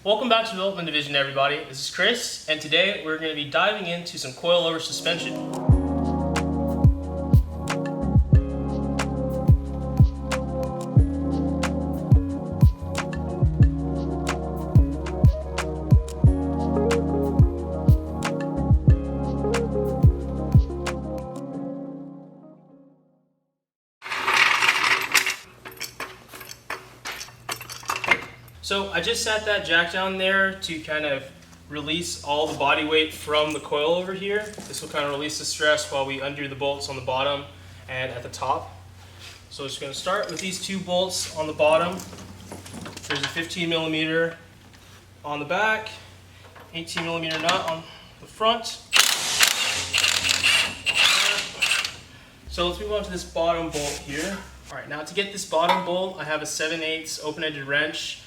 Welcome back to Development Division, everybody. This is Chris, and today we're going to be diving into some coilover suspension. So I just sat that jack down there to kind of release all the body weight from the coilover here. This will kind of release the stress while we undo the bolts on the bottom and at the top. So I'm just going to start with these two bolts on the bottom. There's a 15mm on the back, 18mm nut on the front. So let's move on to this bottom bolt here. All right, now to get this bottom bolt, I have a 7/8 open-ended wrench.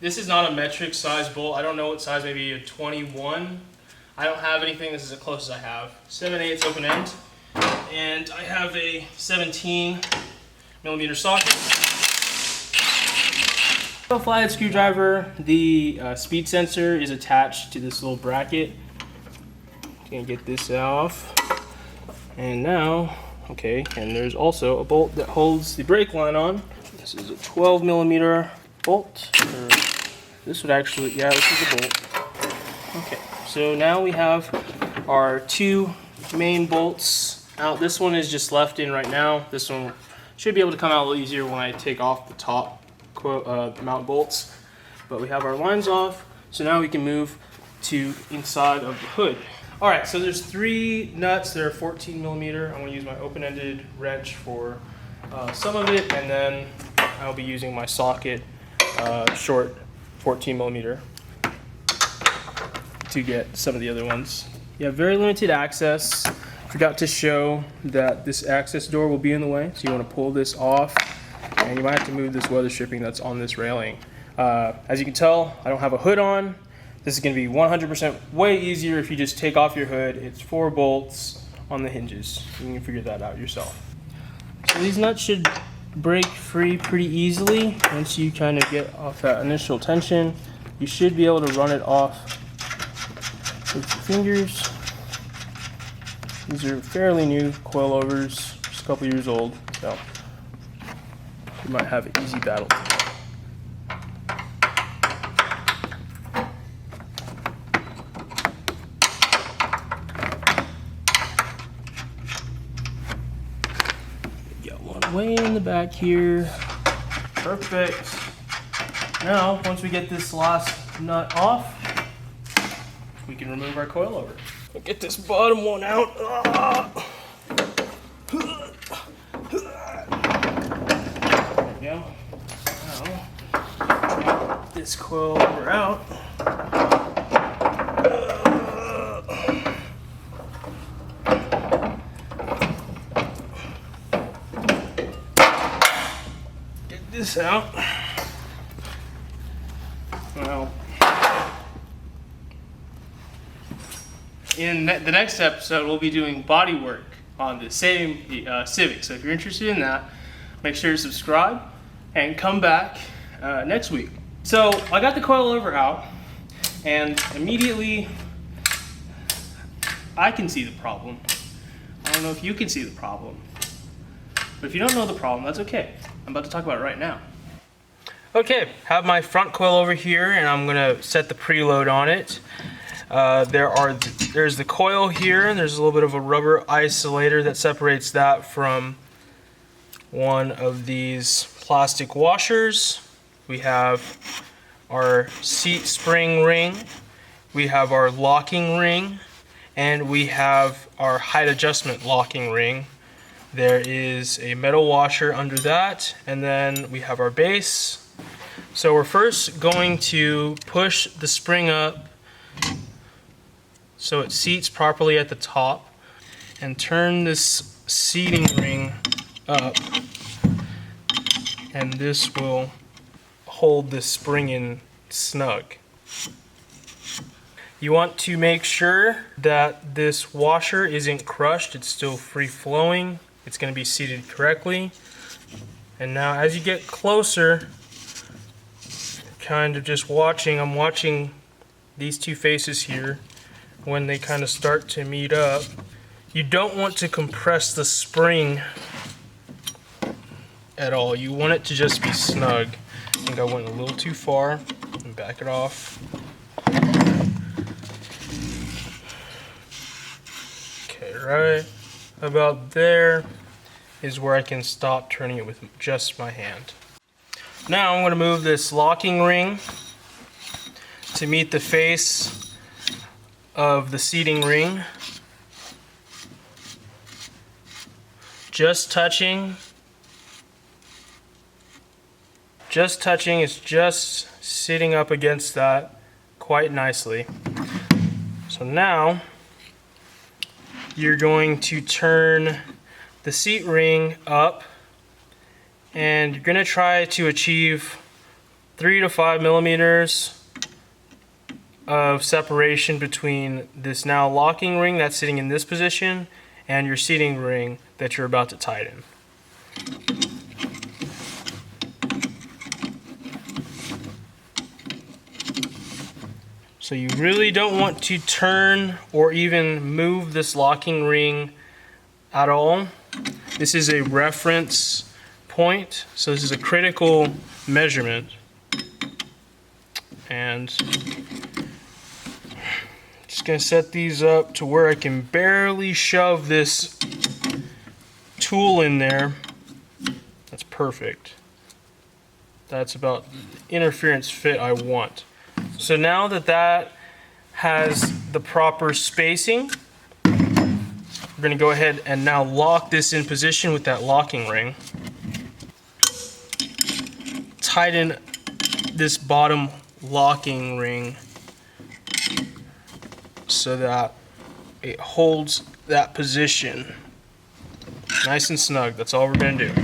This is not a metric size bolt. I don't know what size, maybe a 21. I don't have anything. This is the closest I have. 7/8 open end. And I have a 17mm socket. A flathead screwdriver. The speed sensor is attached to this little bracket. Gonna get this off. And now, okay, and there's also a bolt that holds the brake line on. This is a 12mm bolt. This would actually, yeah, this is a bolt. Okay, so now we have our two main bolts out. This one is just left in right now. This one should be able to come out a little easier when I take off the top mount bolts. But we have our lines off, so now we can move to inside of the hood. All right, so there's three nuts that are 14mm. I'm gonna use my open-ended wrench for some of it, and then I'll be using my socket short 14mm to get some of the other ones. You have very limited access. Forgot to show that this access door will be in the way, so you want to pull this off, and you might have to move this weather stripping that's on this railing. As you can tell, I don't have a hood on. This is going to be 100% way easier if you just take off your hood. It's 4 bolts on the hinges. You can figure that out yourself. So these nuts should break free pretty easily. Once you kind of get off that initial tension, you should be able to run it off with your fingers. These are fairly new coilovers, just a couple years old, so you might have an easy battle. Way in the back here. Perfect. Now, once we get this last nut off, we can remove our coilover. We'll get this bottom one out. There we go. Now, get this coilover out. This out. Well, in the next episode, we'll be doing body work on the same Civic. So if you're interested in that, make sure to subscribe and come back next week. So I got the coilover out, and immediately I can see the problem. I don't know if you can see the problem, but if you don't know the problem, that's okay. I'm about to talk about it right now. Okay, have my front coilover here, and I'm gonna set the preload on it. There's the coil here, and there's a little bit of a rubber isolator that separates that from one of these plastic washers. We have our seat spring ring, we have our locking ring, and we have our height adjustment locking ring. There is a metal washer under that, and then we have our base. So we're first going to push the spring up so it seats properly at the top, and turn this seating ring up, and this will hold the spring in snug. You want to make sure that this washer isn't crushed, it's still free flowing. It's going to be seated correctly. And now as you get closer, kind of just watching. I'm watching these two faces here when they kind of start to meet up. You don't want to compress the spring at all. You want it to just be snug. I think I went a little too far. And back it off. Okay, right about there is where I can stop turning it with just my hand. Now I'm going to move this locking ring to meet the face of the seating ring. Just touching. Just touching, it's just sitting up against that quite nicely. So now you're going to turn the seat ring up and you're going to try to achieve 3 to 5 millimeters of separation between this now locking ring that's sitting in this position and your seating ring that you're about to tighten. So you really don't want to turn or even move this locking ring at all. This is a reference point, so this is a critical measurement. And just gonna set these up to where I can barely shove this tool in there. That's perfect. That's about the interference fit I want. So now that that has the proper spacing, we're going to go ahead and now lock this in position with that locking ring. Tighten this bottom locking ring so that it holds that position nice and snug. That's all we're going to do.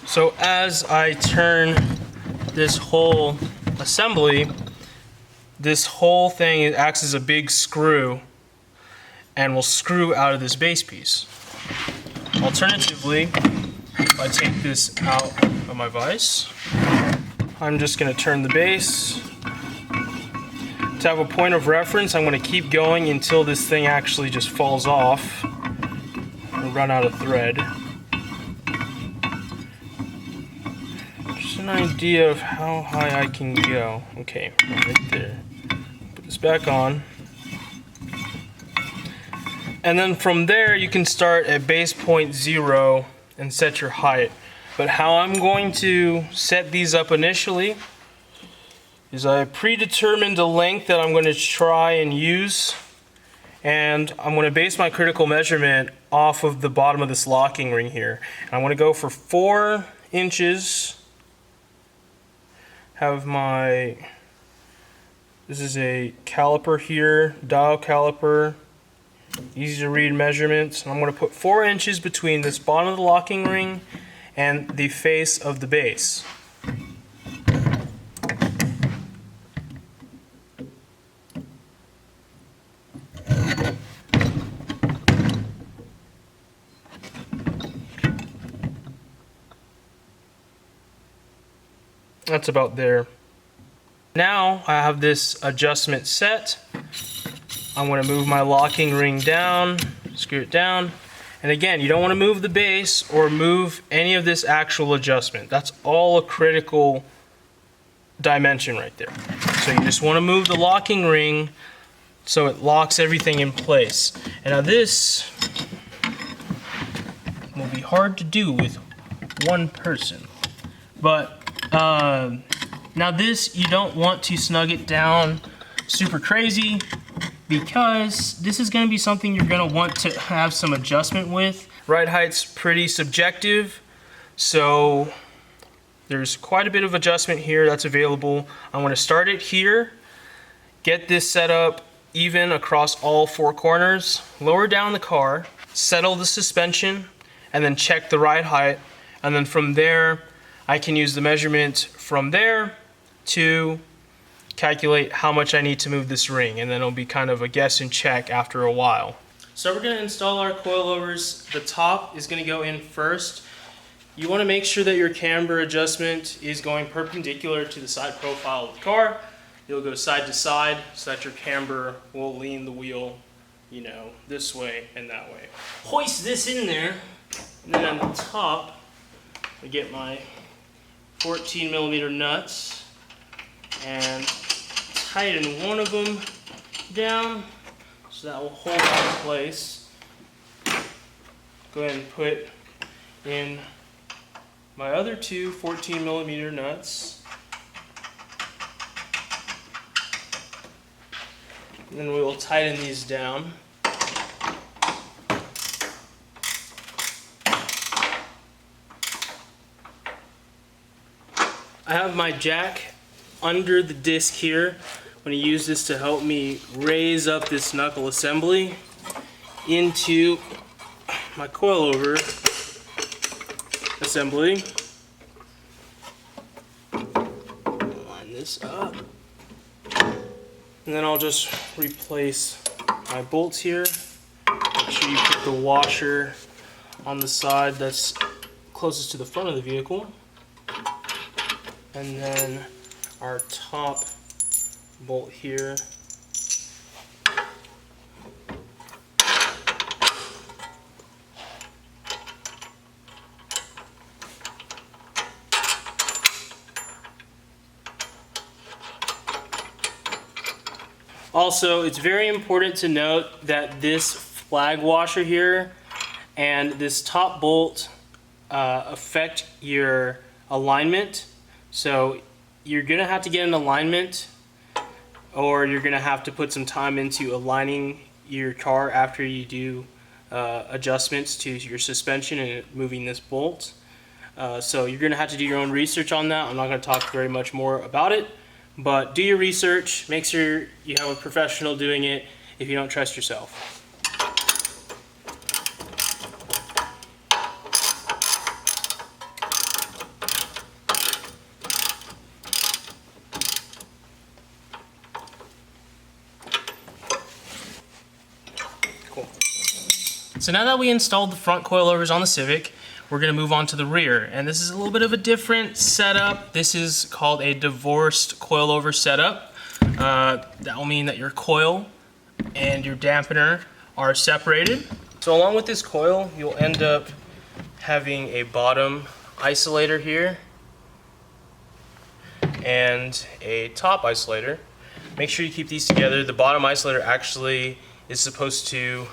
So as I turn this whole assembly, this whole thing acts as a big screw and will screw out of this base piece. Alternatively, if I take this out of my vise, I'm just going to turn the base. To have a point of reference, I'm going to keep going until this thing actually just falls off and run out of thread. An idea of how high I can go. Okay, right there. Put this back on. And then from there you can start at base point 0 and set your height. But how I'm going to set these up initially is I predetermined a length that I'm going to try and use, and I'm going to base my critical measurement off of the bottom of this locking ring here. And I'm going to go for 4 inches. Have my, this is a caliper here, dial caliper, easy to read measurements. And I'm going to put 4 inches between this bottom of the locking ring and the face of the base. That's about there. Now I have this adjustment set. I'm going to move my locking ring down, screw it down. And again, you don't want to move the base or move any of this actual adjustment. That's all a critical dimension right there. So you just want to move the locking ring so it locks everything in place. And now this will be hard to do with one person. But now this, you don't want to snug it down super crazy, because this is going to be something you're going to want to have some adjustment with. Ride height's pretty subjective, so there's quite a bit of adjustment here that's available. I'm going to start it here, get this set up even across all 4 corners, lower down the car, settle the suspension, and then check the ride height, and then from there I can use the measurement from there to calculate how much I need to move this ring, and then it'll be kind of a guess and check after a while. So we're going to install our coilovers. The top is going to go in first. You want to make sure that your camber adjustment is going perpendicular to the side profile of the car. You'll go side to side so that your camber will lean the wheel, you know, this way and that way. Hoist this in there, and then on the top, I get my 14mm nuts and tighten one of them down so that will hold it in place. Go ahead and put in my other two 14mm nuts. And then we will tighten these down. I have my jack under the disc here. I'm going to use this to help me raise up this knuckle assembly into my coilover assembly. Line this up. And then I'll just replace my bolts here. Make sure you put the washer on the side that's closest to the front of the vehicle. And then our top bolt here. Also, it's very important to note that this flag washer here and this top bolt affect your alignment. So you're gonna have to get an alignment, or you're gonna have to put some time into aligning your car after you do adjustments to your suspension and moving this bolt. So you're gonna have to do your own research on that. I'm not gonna talk very much more about it. But do your research, make sure you have a professional doing it if you don't trust yourself. Cool. So now that we installed the front coilovers on the Civic, we're going to move on to the rear, and this is a little bit of a different setup. This is called a divorced coilover setup. That will mean that your coil and your dampener are separated. So along with this coil, you'll end up having a bottom isolator here and a top isolator. Make sure you keep these together. The bottom isolator actually is supposed to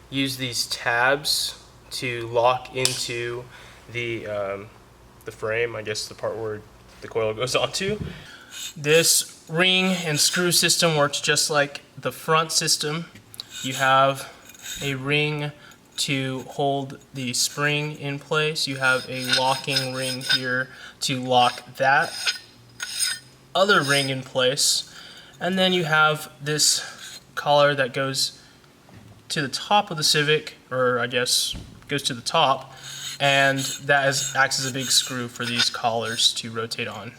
use these tabs to lock into the frame, I guess the part where the coil goes onto. This ring and screw system works just like the front system. You have a ring to hold the spring in place. You have a locking ring here to lock that other ring in place. And then you have this collar that goes to the top of the Civic, or I guess goes to the top, and that acts as a big screw for these collars to rotate on.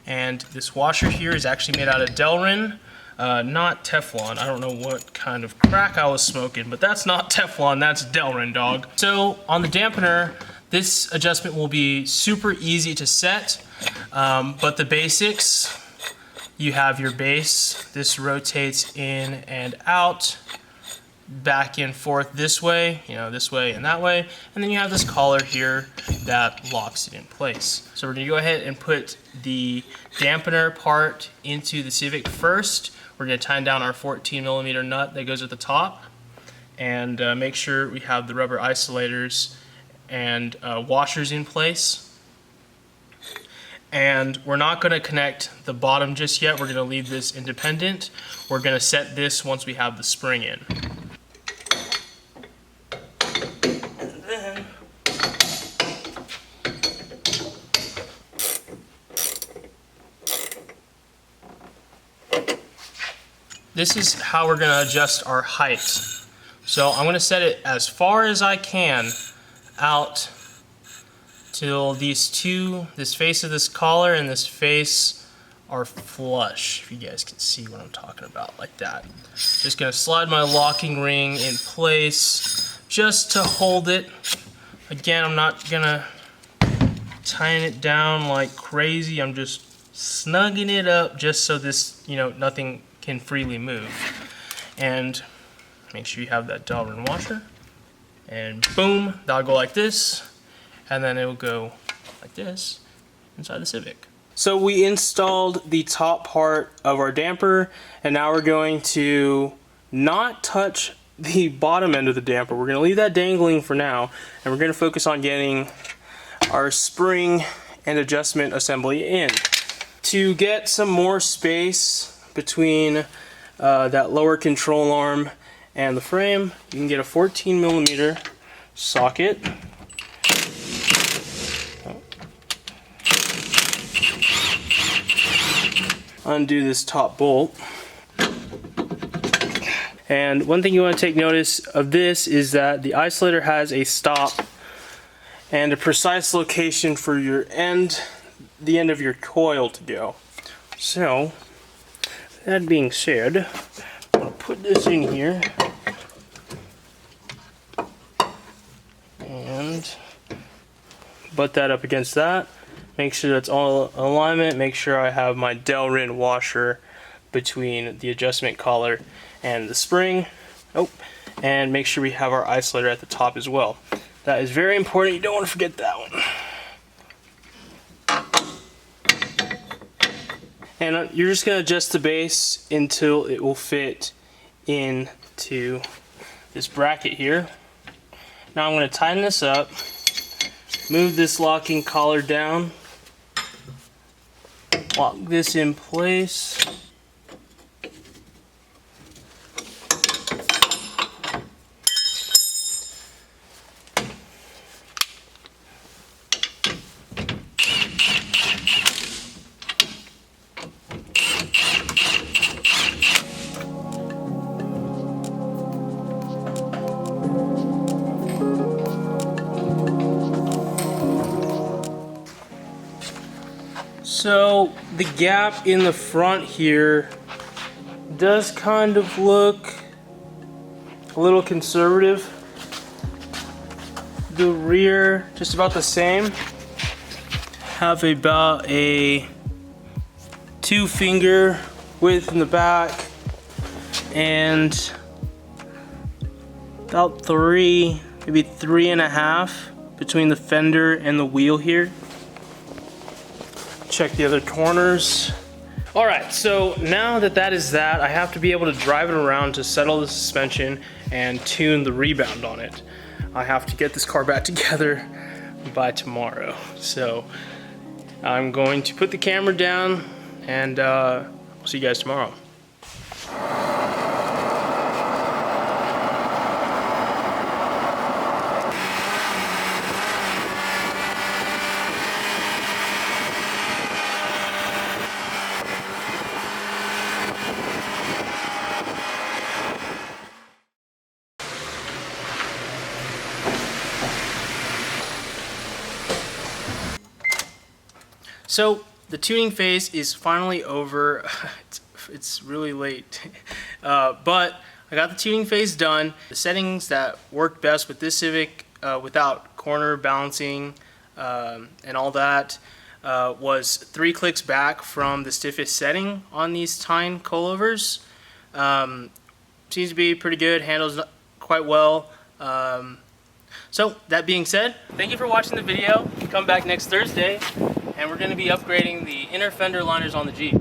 And this washer here is actually made out of Delrin, not Teflon. I don't know what kind of crack I was smoking, but that's not Teflon, that's Delrin, dog. So on the dampener, this adjustment will be super easy to set, but the basics, you have your base. This rotates in and out, back and forth this way, you know, this way and that way, and then you have this collar here that locks it in place. So we're going to go ahead and put the dampener part into the Civic first. We're going to tighten down our 14mm nut that goes at the top, and make sure we have the rubber isolators and washers in place. And we're not going to connect the bottom just yet. We're going to leave this independent. We're going to set this once we have the spring in. This is how we're going to adjust our height. So I'm going to set it as far as I can out till these two, this face of this collar and this face are flush, if you guys can see what I'm talking about, like that. Just going to slide my locking ring in place just to hold it. Again, I'm not going to tying it down like crazy. I'm just snugging it up just so this, nothing can freely move. And make sure you have that Delrin washer. And boom, that'll go like this. And then it will go like this inside the Civic. So we installed the top part of our damper, and now we're going to not touch the bottom end of the damper. We're going to leave that dangling for now, and we're going to focus on getting our spring and adjustment assembly in. To get some more space between that lower control arm and the frame, you can get a 14mm socket. Undo this top bolt. And one thing you want to take notice of this is that the isolator has a stop and a precise location for the end of your coil to go. So, that being said, I'm going to put this in here and butt that up against that. Make sure that's all in alignment. Make sure I have my Delrin washer between the adjustment collar and the spring. Oh, and make sure we have our isolator at the top as well. That is very important. You don't want to forget that one. And you're just going to adjust the base until it will fit into this bracket here. Now I'm going to tighten this up, move this locking collar down, lock this in place. So the gap in the front here does kind of look a little conservative. The rear, just about the same. Have about a 2-finger width in the back and about 3, maybe 3.5 between the fender and the wheel here. Check the other corners. All right, so now that is that, I have to be able to drive it around to settle the suspension and tune the rebound on it. I have to get this car back together by tomorrow. So I'm going to put the camera down and I'll see you guys tomorrow. So the tuning phase is finally over. It's really late, but I got the tuning phase done. The settings that worked best with this Civic without corner balancing and all that was 3 clicks back from the stiffest setting on these Tein coilovers. Seems to be pretty good, handles quite well. So that being said, thank you for watching the video. Come back next Thursday and we're going to be upgrading the inner fender liners on the Jeep.